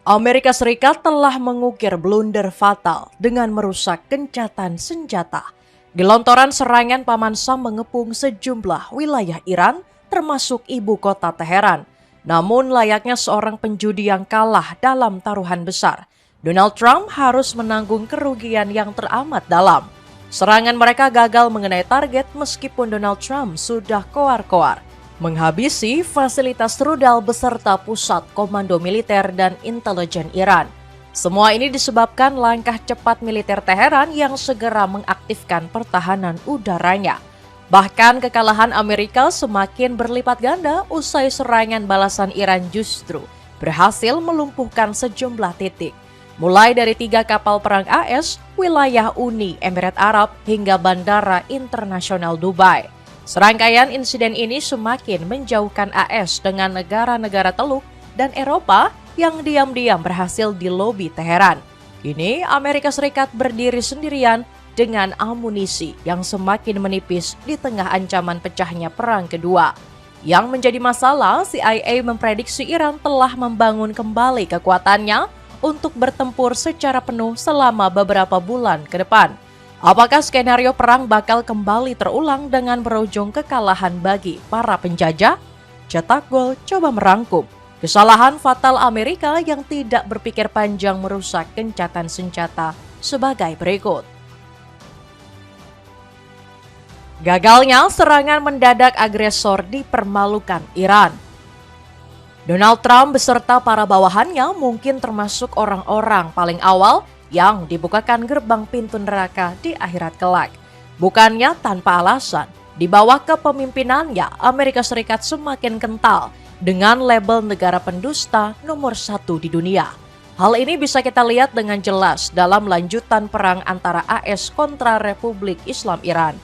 Amerika Serikat telah mengukir blunder fatal dengan merusak gencatan senjata. Gelontoran serangan Paman Sam mengepung sejumlah wilayah Iran, termasuk ibu kota Teheran. Namun layaknya seorang penjudi yang kalah dalam taruhan besar, Donald Trump harus menanggung kerugian yang teramat dalam. Serangan mereka gagal mengenai target meskipun Donald Trump sudah koar-koar menghabisi fasilitas rudal beserta pusat komando militer dan intelijen Iran. Semua ini disebabkan langkah cepat militer Teheran yang segera mengaktifkan pertahanan udaranya. Bahkan kekalahan Amerika semakin berlipat ganda usai serangan balasan Iran justru berhasil melumpuhkan sejumlah titik. Mulai dari 3 kapal perang AS, wilayah Uni Emirat Arab hingga Bandara Internasional Dubai. Serangkaian insiden ini semakin menjauhkan AS dengan negara-negara Teluk dan Eropa yang diam-diam berhasil dilobi Teheran. Kini Amerika Serikat berdiri sendirian dengan amunisi yang semakin menipis di tengah ancaman pecahnya Perang Kedua. Yang menjadi masalah, CIA memprediksi Iran telah membangun kembali kekuatannya untuk bertempur secara penuh selama beberapa bulan ke depan. Apakah skenario perang bakal kembali terulang dengan berujung kekalahan bagi para penjajah? Cetak Gol coba merangkum kesalahan fatal Amerika yang tidak berpikir panjang merusak gencatan senjata sebagai berikut. Gagalnya serangan mendadak agresor dipermalukan Iran. Donald Trump beserta para bawahannya mungkin termasuk orang-orang paling awal yang dibukakan gerbang pintu neraka di akhirat kelak. Bukannya tanpa alasan, di bawah kepemimpinannya Amerika Serikat semakin kental dengan label negara pendusta nomor 1 di dunia. Hal ini bisa kita lihat dengan jelas dalam lanjutan perang antara AS kontra Republik Islam Iran.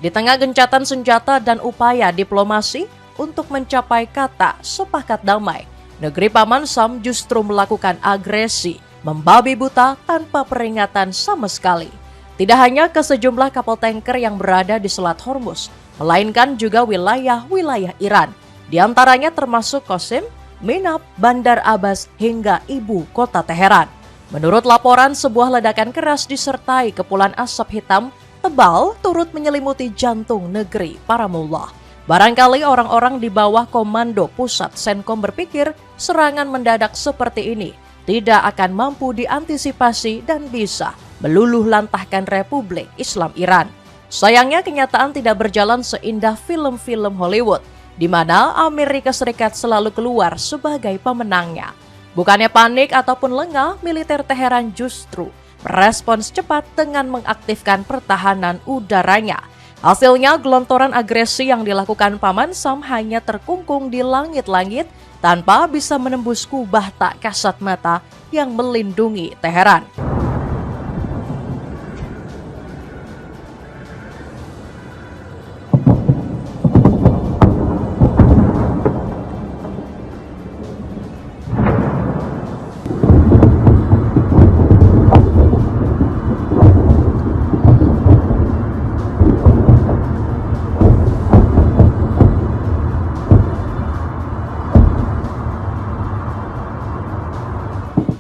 Di tengah gencatan senjata dan upaya diplomasi untuk mencapai kata sepakat damai, negeri Paman Sam justru melakukan agresi membabi buta tanpa peringatan sama sekali. Tidak hanya ke sejumlah kapal tanker yang berada di Selat Hormuz, melainkan juga wilayah-wilayah Iran. Di antaranya termasuk Qasim, Minab, Bandar Abbas hingga ibu kota Teheran. Menurut laporan, sebuah ledakan keras disertai kepulan asap hitam tebal turut menyelimuti jantung negeri para mullah. Barangkali orang-orang di bawah komando pusat Senkom berpikir serangan mendadak seperti ini tidak akan mampu diantisipasi dan bisa meluluh lantahkan Republik Islam Iran. Sayangnya kenyataan tidak berjalan seindah film-film Hollywood, di mana Amerika Serikat selalu keluar sebagai pemenangnya. Bukannya panik ataupun lengah, militer Teheran justru merespons cepat dengan mengaktifkan pertahanan udaranya. Hasilnya, gelontoran agresi yang dilakukan Paman Sam hanya terkungkung di langit-langit tanpa bisa menembus kubah tak kasat mata yang melindungi Teheran.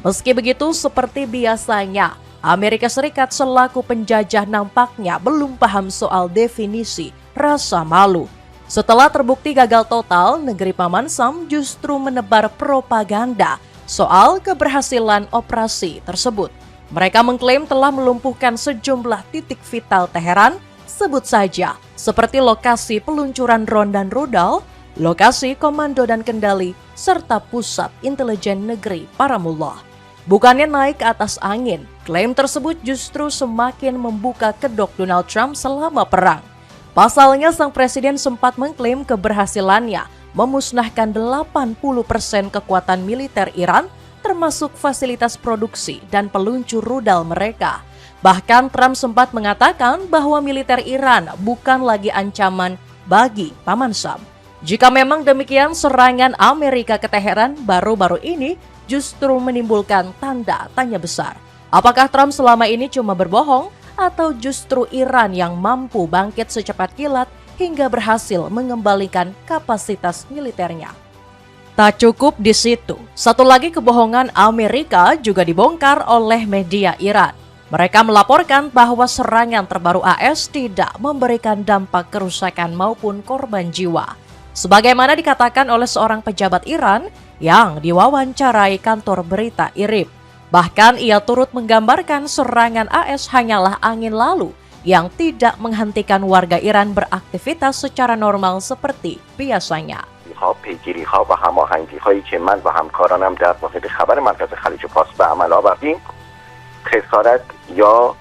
Meski begitu, seperti biasanya, Amerika Serikat selaku penjajah nampaknya belum paham soal definisi rasa malu. Setelah terbukti gagal total, negeri Paman Sam justru menebar propaganda soal keberhasilan operasi tersebut. Mereka mengklaim telah melumpuhkan sejumlah titik vital Teheran, sebut saja seperti lokasi peluncuran drone dan rudal, lokasi komando dan kendali, serta pusat intelijen negeri Paramullah. Bukannya naik ke atas angin, klaim tersebut justru semakin membuka kedok Donald Trump selama perang. Pasalnya, sang presiden sempat mengklaim keberhasilannya memusnahkan 80% kekuatan militer Iran, termasuk fasilitas produksi dan peluncur rudal mereka. Bahkan Trump sempat mengatakan bahwa militer Iran bukan lagi ancaman bagi Paman Sam. Jika memang demikian, serangan Amerika ke Teheran baru-baru ini justru menimbulkan tanda tanya besar. Apakah Trump selama ini cuma berbohong atau justru Iran yang mampu bangkit secepat kilat hingga berhasil mengembalikan kapasitas militernya? Tak cukup di situ, satu lagi kebohongan Amerika juga dibongkar oleh media Iran. Mereka melaporkan bahwa serangan terbaru AS tidak memberikan dampak kerusakan maupun korban jiwa. Sebagaimana dikatakan oleh seorang pejabat Iran yang diwawancarai kantor berita IRIB. Bahkan ia turut menggambarkan serangan AS hanyalah angin lalu yang tidak menghentikan warga Iran beraktivitas secara normal seperti biasanya. پیگیری‌ها و هماهنگی‌هایی که من و همکارانم در واحد خبر مرکز خلیج فارس به عمل آوردیم خسارت یا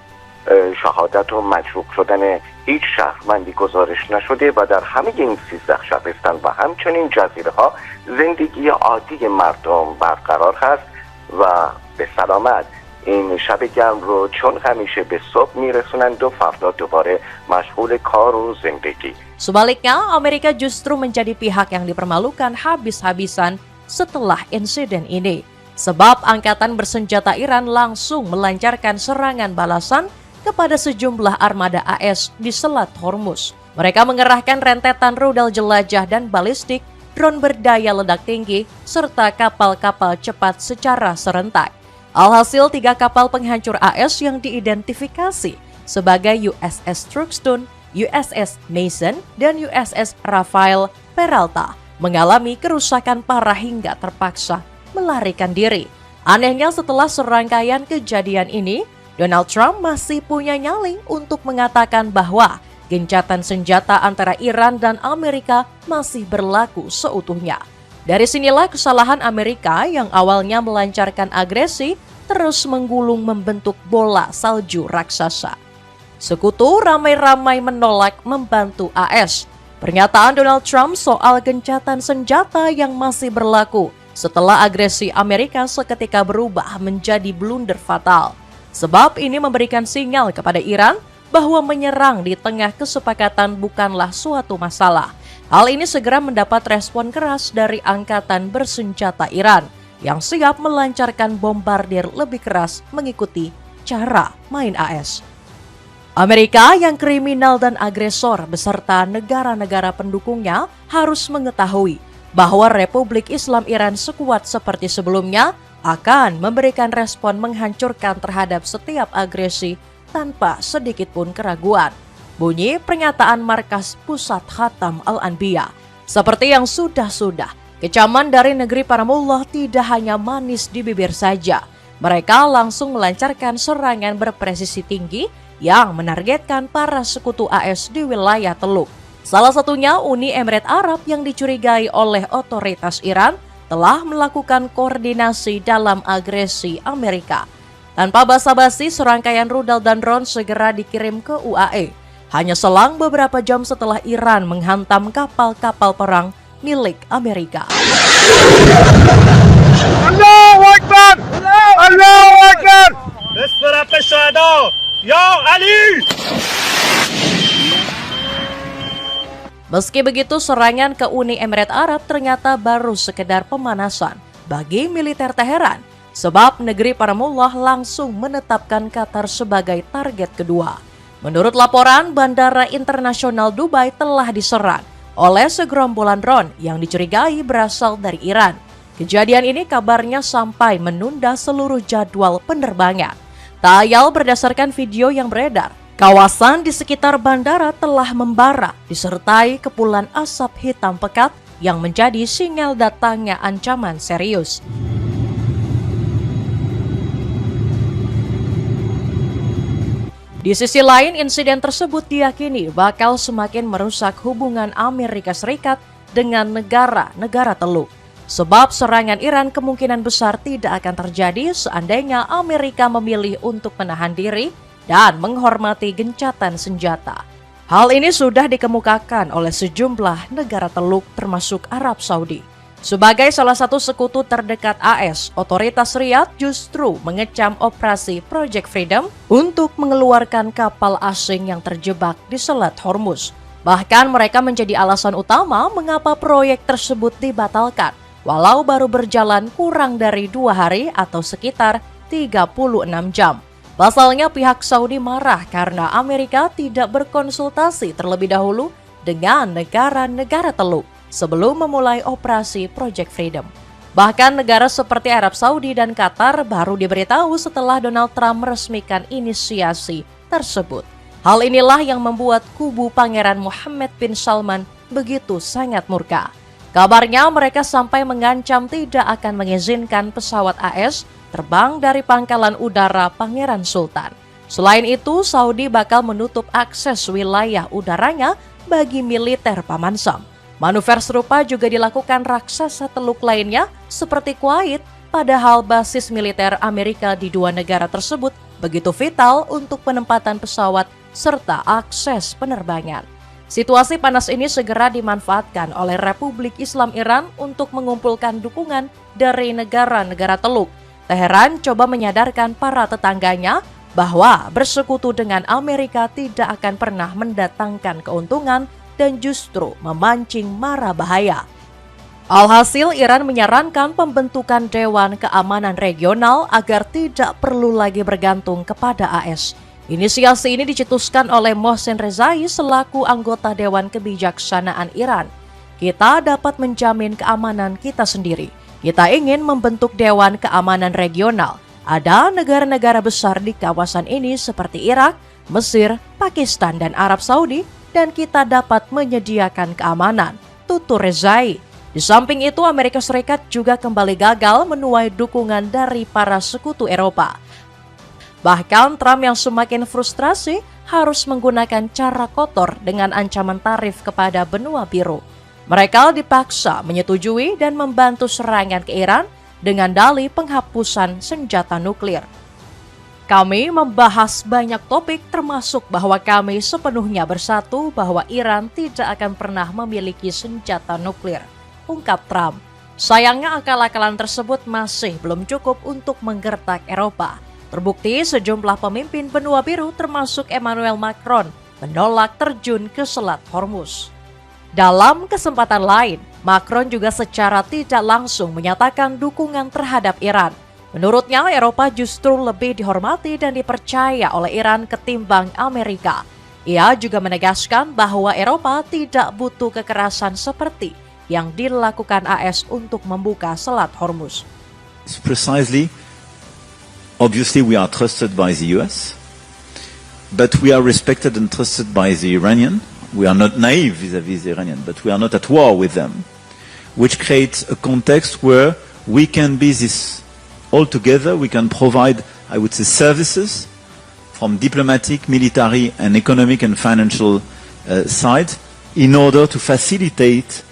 شهادت و مجروح شدن هیچ شهروندی گزارش نشده و در همه این 13 شهرستان و همچنین جزیره‌ها زندگی عادی مردم برقرار هست و به سلامت این شب گرم رو چون همیشه به صبح میرسونند و فردا دوباره مشغول کار و زندگی. Sebaliknya, Amerika justru menjadi pihak yang dipermalukan habis-habisan setelah insiden ini. Sebab angkatan bersenjata Iran langsung melancarkan serangan balasan kepada sejumlah armada AS di Selat Hormuz. Mereka mengerahkan rentetan rudal jelajah dan balistik, drone berdaya ledak tinggi, serta kapal-kapal cepat secara serentak. Alhasil 3 kapal penghancur AS yang diidentifikasi sebagai USS Truxtun, USS Mason, dan USS Rafael Peralta mengalami kerusakan parah hingga terpaksa melarikan diri. Anehnya, setelah serangkaian kejadian ini, Donald Trump masih punya nyali untuk mengatakan bahwa gencatan senjata antara Iran dan Amerika masih berlaku seutuhnya. Dari sinilah kesalahan Amerika yang awalnya melancarkan agresi terus menggulung membentuk bola salju raksasa. Sekutu ramai-ramai menolak membantu AS. Pernyataan Donald Trump soal gencatan senjata yang masih berlaku setelah agresi Amerika seketika berubah menjadi blunder fatal. Sebab ini memberikan sinyal kepada Iran bahwa menyerang di tengah kesepakatan bukanlah suatu masalah. Hal ini segera mendapat respon keras dari angkatan bersenjata Iran yang siap melancarkan bombardir lebih keras mengikuti cara main AS. Amerika yang kriminal dan agresor beserta negara-negara pendukungnya harus mengetahui bahwa Republik Islam Iran sekuat seperti sebelumnya akan memberikan respon menghancurkan terhadap setiap agresi tanpa sedikit pun keraguan. Bunyi pernyataan Markas Pusat Khatam Al-Anbiya. Seperti yang sudah-sudah, kecaman dari negeri Paramullah tidak hanya manis di bibir saja. Mereka langsung melancarkan serangan berpresisi tinggi yang menargetkan para sekutu AS di wilayah Teluk. Salah satunya Uni Emirat Arab yang dicurigai oleh otoritas Iran telah melakukan koordinasi dalam agresi Amerika. Tanpa basa-basi, serangkaian rudal dan drone segera dikirim ke UAE. Hanya selang beberapa jam setelah Iran menghantam kapal-kapal perang milik Amerika. Allahu Akbar! Allahu Akbar! Bismillah syuhada! Ya Ali! Meski begitu, serangan ke Uni Emirat Arab ternyata baru sekedar pemanasan bagi militer Teheran, sebab negeri Paramullah langsung menetapkan Qatar sebagai target kedua. Menurut laporan, Bandara Internasional Dubai telah diserang oleh segerombolan drone yang dicurigai berasal dari Iran. Kejadian ini kabarnya sampai menunda seluruh jadwal penerbangan. Tak ayal berdasarkan video yang beredar, kawasan di sekitar bandara telah membara disertai kepulan asap hitam pekat yang menjadi sinyal datangnya ancaman serius. Di sisi lain, insiden tersebut diyakini bakal semakin merusak hubungan Amerika Serikat dengan negara-negara Teluk. Sebab serangan Iran kemungkinan besar tidak akan terjadi seandainya Amerika memilih untuk menahan diri dan menghormati gencatan senjata. Hal ini sudah dikemukakan oleh sejumlah negara Teluk termasuk Arab Saudi. Sebagai salah satu sekutu terdekat AS, otoritas Riyadh justru mengecam operasi Project Freedom untuk mengeluarkan kapal asing yang terjebak di Selat Hormuz. Bahkan mereka menjadi alasan utama mengapa proyek tersebut dibatalkan, walau baru berjalan kurang dari 2 hari atau sekitar 36 jam. Pasalnya pihak Saudi marah karena Amerika tidak berkonsultasi terlebih dahulu dengan negara-negara Teluk sebelum memulai operasi Project Freedom. Bahkan negara seperti Arab Saudi dan Qatar baru diberitahu setelah Donald Trump meresmikan inisiasi tersebut. Hal inilah yang membuat kubu Pangeran Mohammed bin Salman begitu sangat murka. Kabarnya mereka sampai mengancam tidak akan mengizinkan pesawat AS terbang dari pangkalan udara Pangeran Sultan. Selain itu, Saudi bakal menutup akses wilayah udaranya bagi militer Paman Sam. Manuver serupa juga dilakukan raksasa Teluk lainnya seperti Kuwait, padahal basis militer Amerika di 2 negara tersebut begitu vital untuk penempatan pesawat serta akses penerbangan. Situasi panas ini segera dimanfaatkan oleh Republik Islam Iran untuk mengumpulkan dukungan dari negara-negara Teluk. Teheran coba menyadarkan para tetangganya bahwa bersekutu dengan Amerika tidak akan pernah mendatangkan keuntungan dan justru memancing mara bahaya. Alhasil, Iran menyarankan pembentukan Dewan Keamanan Regional agar tidak perlu lagi bergantung kepada AS. Inisiasi ini dicetuskan oleh Mohsen Rezai selaku anggota Dewan Kebijaksanaan Iran. Kita dapat menjamin keamanan kita sendiri. Kita ingin membentuk Dewan Keamanan Regional. Ada negara-negara besar di kawasan ini seperti Irak, Mesir, Pakistan, dan Arab Saudi, dan kita dapat menyediakan keamanan, tutur Rezai. Di samping itu, Amerika Serikat juga kembali gagal menuai dukungan dari para sekutu Eropa. Bahkan Trump yang semakin frustrasi harus menggunakan cara kotor dengan ancaman tarif kepada benua biru. Mereka dipaksa menyetujui dan membantu serangan ke Iran dengan dalih penghapusan senjata nuklir. Kami membahas banyak topik termasuk bahwa kami sepenuhnya bersatu bahwa Iran tidak akan pernah memiliki senjata nuklir, ungkap Trump. Sayangnya akal-akalan tersebut masih belum cukup untuk menggertak Eropa. Terbukti sejumlah pemimpin benua biru termasuk Emmanuel Macron menolak terjun ke Selat Hormuz. Dalam kesempatan lain, Macron juga secara tidak langsung menyatakan dukungan terhadap Iran. Menurutnya, Eropa justru lebih dihormati dan dipercaya oleh Iran ketimbang Amerika. Ia juga menegaskan bahwa Eropa tidak butuh kekerasan seperti yang dilakukan AS untuk membuka Selat Hormuz. Precisely, obviously we are trusted by the US, but we are respected and trusted by the Iranian. We are not naive vis-à-vis the Iranian, but we are not at war with them, which creates a context where we can be this all together. We can provide, I would say, services from diplomatic, military, and economic and financial side in order to facilitate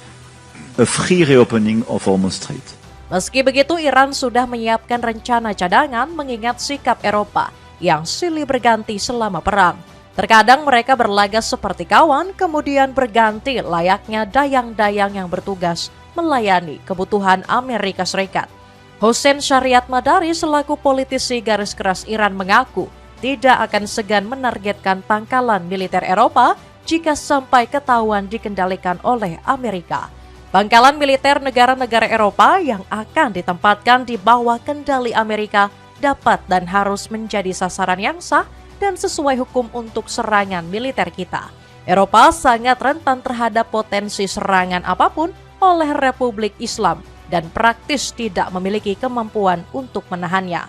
a free reopening of Hormuz Strait. Meski begitu, Iran sudah menyiapkan rencana cadangan mengingat sikap Eropa yang silih berganti selama perang. Terkadang mereka berlaga seperti kawan, kemudian berganti layaknya dayang-dayang yang bertugas melayani kebutuhan Amerika Serikat. Hossein Shariat Madari selaku politisi garis keras Iran mengaku tidak akan segan menargetkan pangkalan militer Eropa jika sampai ketahuan dikendalikan oleh Amerika. Pangkalan militer negara-negara Eropa yang akan ditempatkan di bawah kendali Amerika dapat dan harus menjadi sasaran yang sah dan sesuai hukum untuk serangan militer kita. Eropa sangat rentan terhadap potensi serangan apapun oleh Republik Islam dan praktis tidak memiliki kemampuan untuk menahannya.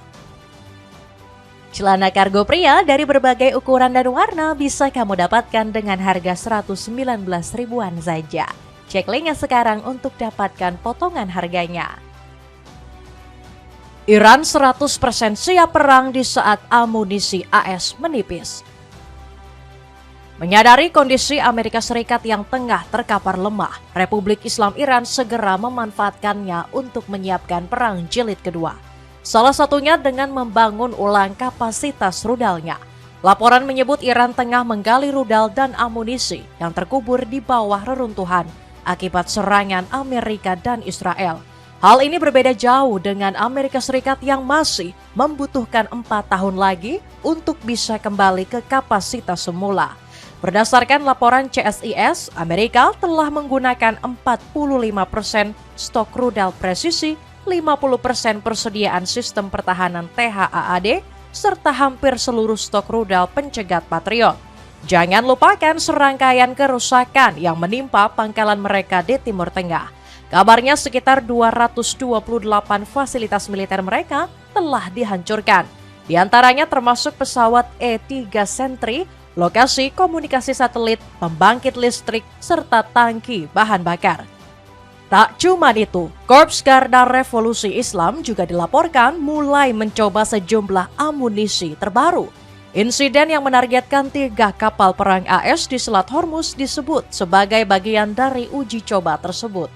Celana kargo pria dari berbagai ukuran dan warna bisa kamu dapatkan dengan harga 119 ribuan saja. Cek linknya sekarang untuk dapatkan potongan harganya. Iran 100% siap perang di saat amunisi AS menipis. Menyadari kondisi Amerika Serikat yang tengah terkapar lemah, Republik Islam Iran segera memanfaatkannya untuk menyiapkan perang jilid kedua. Salah satunya dengan membangun ulang kapasitas rudalnya. Laporan menyebut Iran tengah menggali rudal dan amunisi yang terkubur di bawah reruntuhan akibat serangan Amerika dan Israel. Hal ini berbeda jauh dengan Amerika Serikat yang masih membutuhkan 4 tahun lagi untuk bisa kembali ke kapasitas semula. Berdasarkan laporan CSIS, Amerika telah menggunakan 45% stok rudal presisi, 50% persediaan sistem pertahanan THAAD, serta hampir seluruh stok rudal pencegat Patriot. Jangan lupakan serangkaian kerusakan yang menimpa pangkalan mereka di Timur Tengah. Kabarnya sekitar 228 fasilitas militer mereka telah dihancurkan. Di antaranya termasuk pesawat E-3 Sentry, lokasi komunikasi satelit, pembangkit listrik, serta tangki bahan bakar. Tak cuma itu, Korps Garda Revolusi Islam juga dilaporkan mulai mencoba sejumlah amunisi terbaru. Insiden yang menargetkan 3 kapal perang AS di Selat Hormuz disebut sebagai bagian dari uji coba tersebut.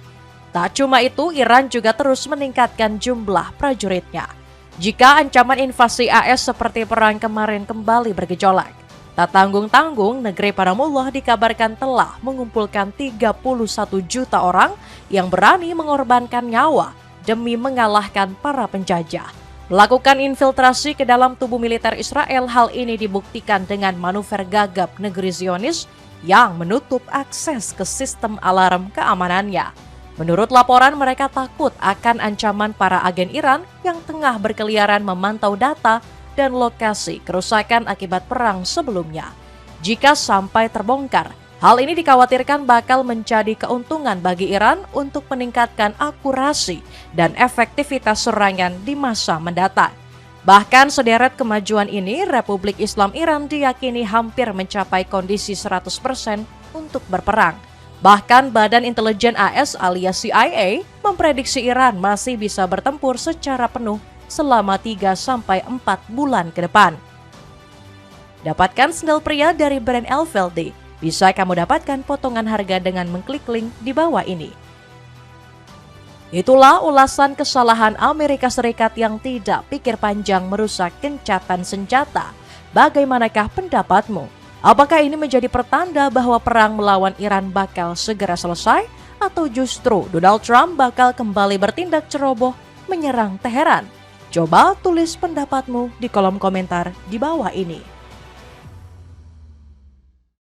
Tak cuma itu, Iran juga terus meningkatkan jumlah prajuritnya. Jika ancaman invasi AS seperti perang kemarin kembali bergejolak, tak tanggung-tanggung, negeri Paramullah dikabarkan telah mengumpulkan 31 juta orang yang berani mengorbankan nyawa demi mengalahkan para penjajah. Melakukan infiltrasi ke dalam tubuh militer Israel, hal ini dibuktikan dengan manuver gagap negeri Zionis yang menutup akses ke sistem alarm keamanannya. Menurut laporan, mereka takut akan ancaman para agen Iran yang tengah berkeliaran memantau data dan lokasi kerusakan akibat perang sebelumnya. Jika sampai terbongkar, hal ini dikhawatirkan bakal menjadi keuntungan bagi Iran untuk meningkatkan akurasi dan efektivitas serangan di masa mendatang. Bahkan sederet kemajuan ini, Republik Islam Iran diyakini hampir mencapai kondisi 100% untuk berperang. Bahkan Badan Intelijen AS alias CIA memprediksi Iran masih bisa bertempur secara penuh selama 3-4 bulan ke depan. Dapatkan sendal pria dari brand LVLD. Bisa kamu dapatkan potongan harga dengan mengklik link di bawah ini. Itulah ulasan kesalahan Amerika Serikat yang tidak pikir panjang merusak gencatan senjata. Bagaimanakah pendapatmu? Apakah ini menjadi pertanda bahwa perang melawan Iran bakal segera selesai? Atau justru Donald Trump bakal kembali bertindak ceroboh menyerang Teheran? Coba tulis pendapatmu di kolom komentar di bawah ini.